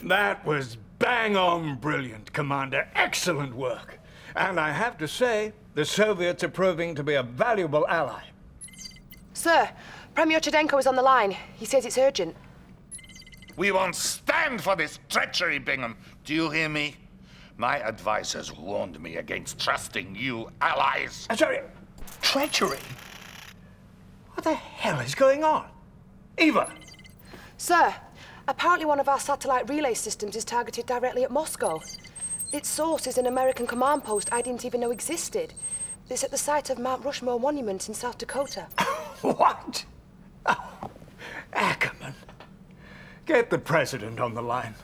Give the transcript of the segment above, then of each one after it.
That was bang on brilliant, Commander. Excellent work. And I have to say, the Soviets are proving to be a valuable ally. Sir, Premier Chudenko is on the line. He says it's urgent. We won't stand for this treachery, Bingham. Do you hear me? My advisors warned me against trusting you allies. Sorry, treachery? What the hell is going on? Eva! Sir, apparently one of our satellite relay systems is targeted directly at Moscow. Its source is an American command post I didn't even know existed. It's at the site of Mount Rushmore Monument in South Dakota. What? Oh, Ackerman. Get the President on the line.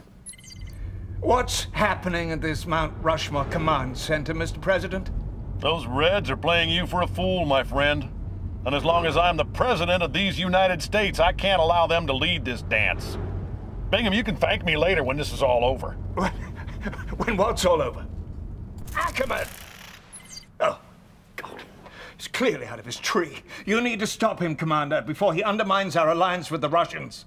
What's happening at this Mount Rushmore Command Center, Mr. President? Those Reds are playing you for a fool, my friend. And as long as I'm the President of these United States, I can't allow them to lead this dance. Bingham, you can thank me later when this is all over. When what's all over? Ackerman! Oh, God. He's clearly out of his tree. You need to stop him, Commander, before he undermines our alliance with the Russians.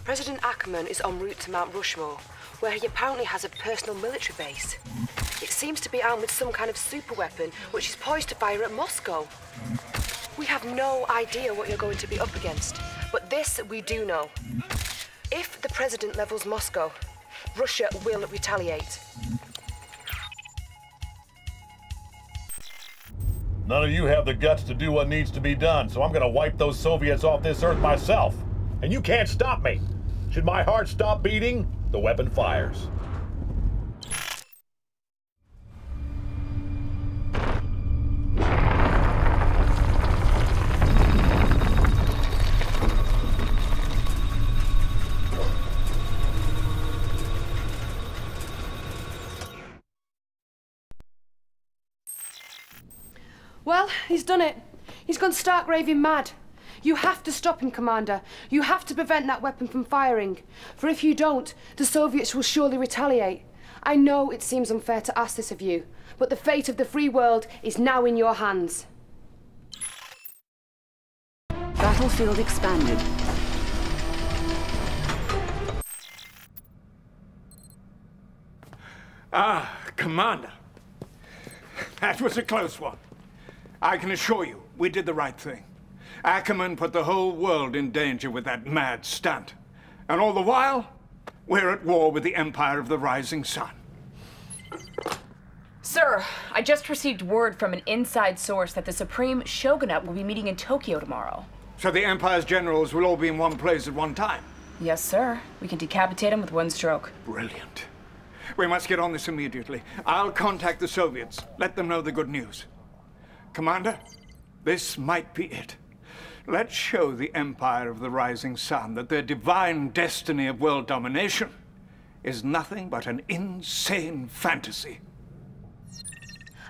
President Ackerman is en route to Mount Rushmore, where he apparently has a personal military base. It seems to be armed with some kind of superweapon, which is poised to fire at Moscow. We have no idea what you're going to be up against, but this we do know. If the President levels Moscow, Russia will retaliate. None of you have the guts to do what needs to be done, so I'm gonna wipe those Soviets off this earth myself. And you can't stop me. Should my heart stop beating, the weapon fires. Well, he's done it. He's gone stark raving mad. You have to stop him, Commander. You have to prevent that weapon from firing. For if you don't, the Soviets will surely retaliate. I know it seems unfair to ask this of you, but the fate of the free world is now in your hands. Battlefield expanded. Ah, Commander. That was a close one. I can assure you, we did the right thing. Ackerman put the whole world in danger with that mad stunt. And all the while, we're at war with the Empire of the Rising Sun. Sir, I just received word from an inside source that the Supreme Shogunate will be meeting in Tokyo tomorrow. So the Empire's generals will all be in one place at one time? Yes, sir. We can decapitate them with one stroke. Brilliant. We must get on this immediately. I'll contact the Soviets, let them know the good news. Commander, this might be it. Let's show the Empire of the Rising Sun that their divine destiny of world domination is nothing but an insane fantasy.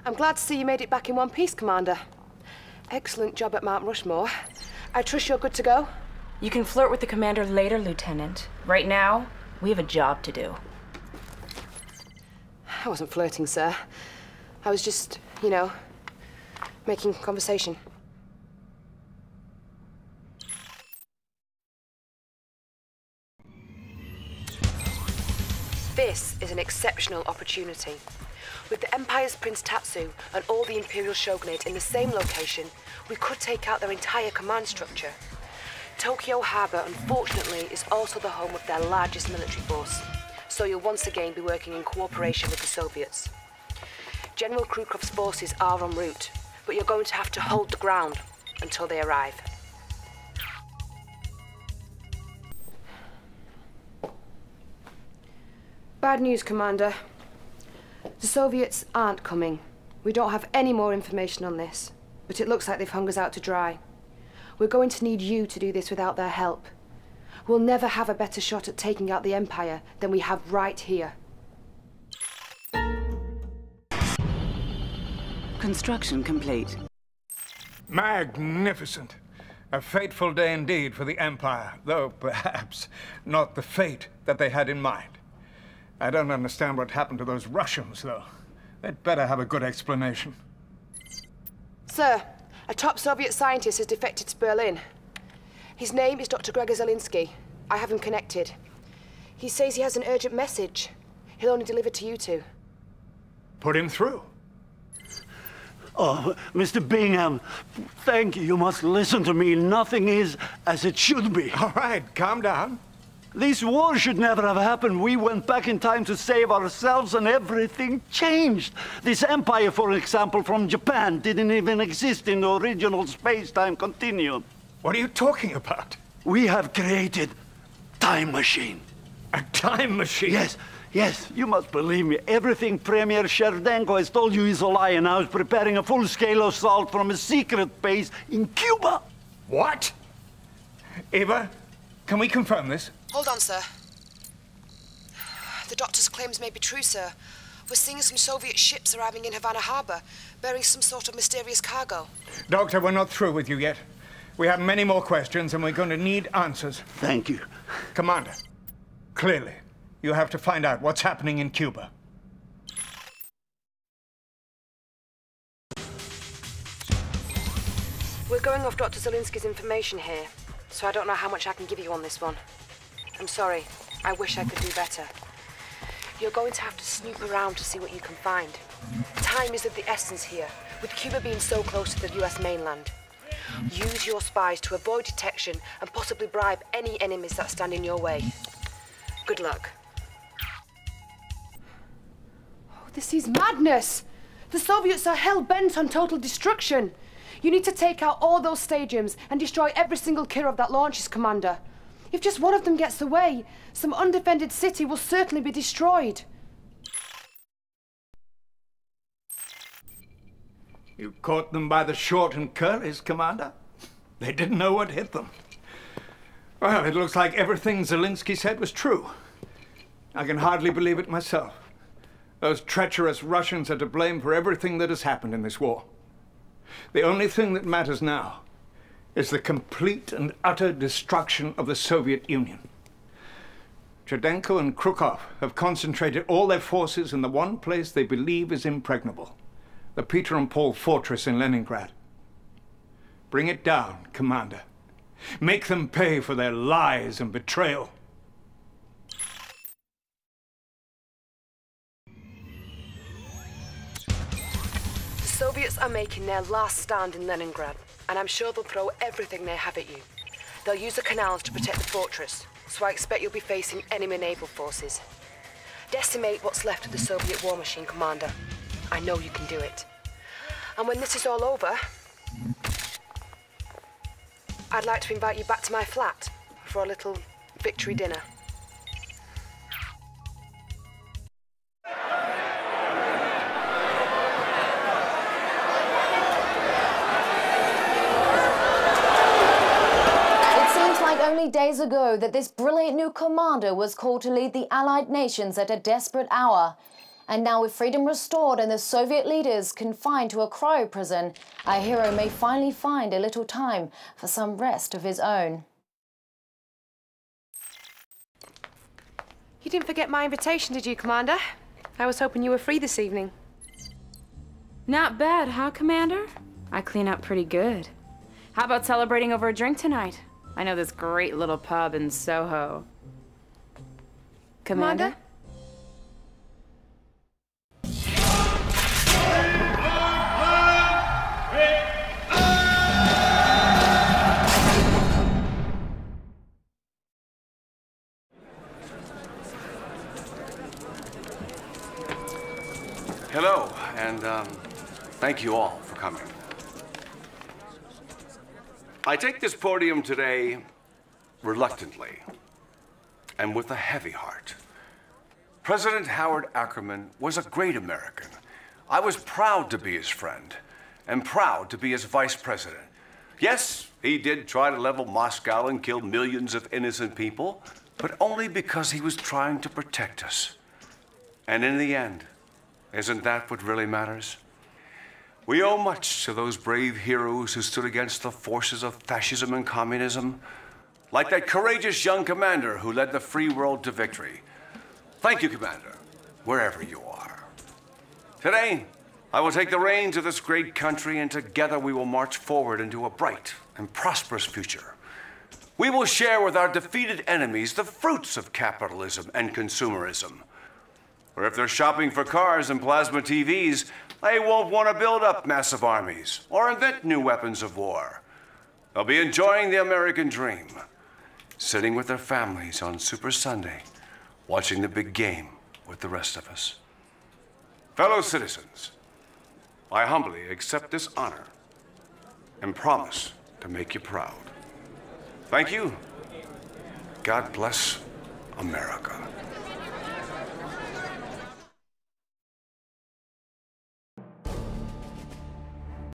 I'm glad to see you made it back in one piece, Commander. Excellent job at Mount Rushmore. I trust you're good to go? You can flirt with the commander later, Lieutenant. Right now, we have a job to do. I wasn't flirting, sir. I was just, you know, making conversation. This is an exceptional opportunity. With the Empire's Prince Tatsu and all the Imperial Shogunate in the same location, we could take out their entire command structure. Tokyo Harbor, unfortunately, is also the home of their largest military force, so you'll once again be working in cooperation with the Soviets. General Krukov's forces are en route, but you're going to have to hold the ground until they arrive. Bad news, Commander. The Soviets aren't coming. We don't have any more information on this, but it looks like they've hung us out to dry. We're going to need you to do this without their help. We'll never have a better shot at taking out the Empire than we have right here. Construction complete. Magnificent. A fateful day indeed for the Empire, though perhaps not the fate that they had in mind. I don't understand what happened to those Russians, though. They'd better have a good explanation. Sir, a top Soviet scientist has defected to Berlin. His name is Dr. Gregor Zelinsky. I have him connected. He says he has an urgent message. He'll only deliver to you two. Put him through. Oh, Mr. Bingham, thank you. You must listen to me. Nothing is as it should be. All right, calm down. This war should never have happened. We went back in time to save ourselves and everything changed. This empire, for example, from Japan didn't even exist in the original space-time continuum. What are you talking about? We have created time machine. A time machine? Yes, yes, you must believe me. Everything Premier Sherdenko has told you is a lie, and now he's preparing a full-scale assault from a secret base in Cuba. What? Eva, can we confirm this? Hold on, sir. The doctor's claims may be true, sir. We're seeing some Soviet ships arriving in Havana Harbor, bearing some sort of mysterious cargo. Doctor, we're not through with you yet. We have many more questions, and we're going to need answers. Thank you. Commander, clearly, you have to find out what's happening in Cuba. We're going off Dr. Zelinsky's information here, so I don't know how much I can give you on this one. I'm sorry. I wish I could do better. You're going to have to snoop around to see what you can find. Time is of the essence here, with Cuba being so close to the US mainland. Use your spies to avoid detection and possibly bribe any enemies that stand in your way. Good luck. Oh, this is madness! The Soviets are hell-bent on total destruction. You need to take out all those stadiums and destroy every single Kirov that launches, Commander. If just one of them gets away, some undefended city will certainly be destroyed. You caught them by the short and curlies, Commander. They didn't know what hit them. Well, it looks like everything Zelinsky said was true. I can hardly believe it myself. Those treacherous Russians are to blame for everything that has happened in this war. The only thing that matters now is the complete and utter destruction of the Soviet Union. Cherdenko and Krukov have concentrated all their forces in the one place they believe is impregnable, the Peter and Paul fortress in Leningrad. Bring it down, Commander. Make them pay for their lies and betrayal. The Soviets are making their last stand in Leningrad, and I'm sure they'll throw everything they have at you. They'll use the canals to protect the fortress, so I expect you'll be facing enemy naval forces. Decimate what's left of the Soviet war machine, Commander. I know you can do it. And when this is all over, I'd like to invite you back to my flat for a little victory dinner. Only days ago that this brilliant new commander was called to lead the Allied nations at a desperate hour. And now with freedom restored and the Soviet leaders confined to a cryo prison, our hero may finally find a little time for some rest of his own. You didn't forget my invitation, did you, Commander? I was hoping you were free this evening. Not bad, huh, Commander? I clean up pretty good. How about celebrating over a drink tonight? I know this great little pub in Soho. Commander? Hello, and thank you all for coming. I take this podium today reluctantly and with a heavy heart. President Howard Ackerman was a great American. I was proud to be his friend and proud to be his vice president. Yes, he did try to level Moscow and kill millions of innocent people, but only because he was trying to protect us. And in the end, isn't that what really matters? We owe much to those brave heroes who stood against the forces of fascism and communism, like that courageous young commander who led the free world to victory. Thank you, Commander, wherever you are. Today, I will take the reins of this great country, and together we will march forward into a bright and prosperous future. We will share with our defeated enemies the fruits of capitalism and consumerism. Or if they're shopping for cars and plasma TVs, they won't want to build up massive armies or invent new weapons of war. They'll be enjoying the American dream, sitting with their families on Super Sunday, watching the big game with the rest of us. Fellow citizens, I humbly accept this honor and promise to make you proud. Thank you. God bless America.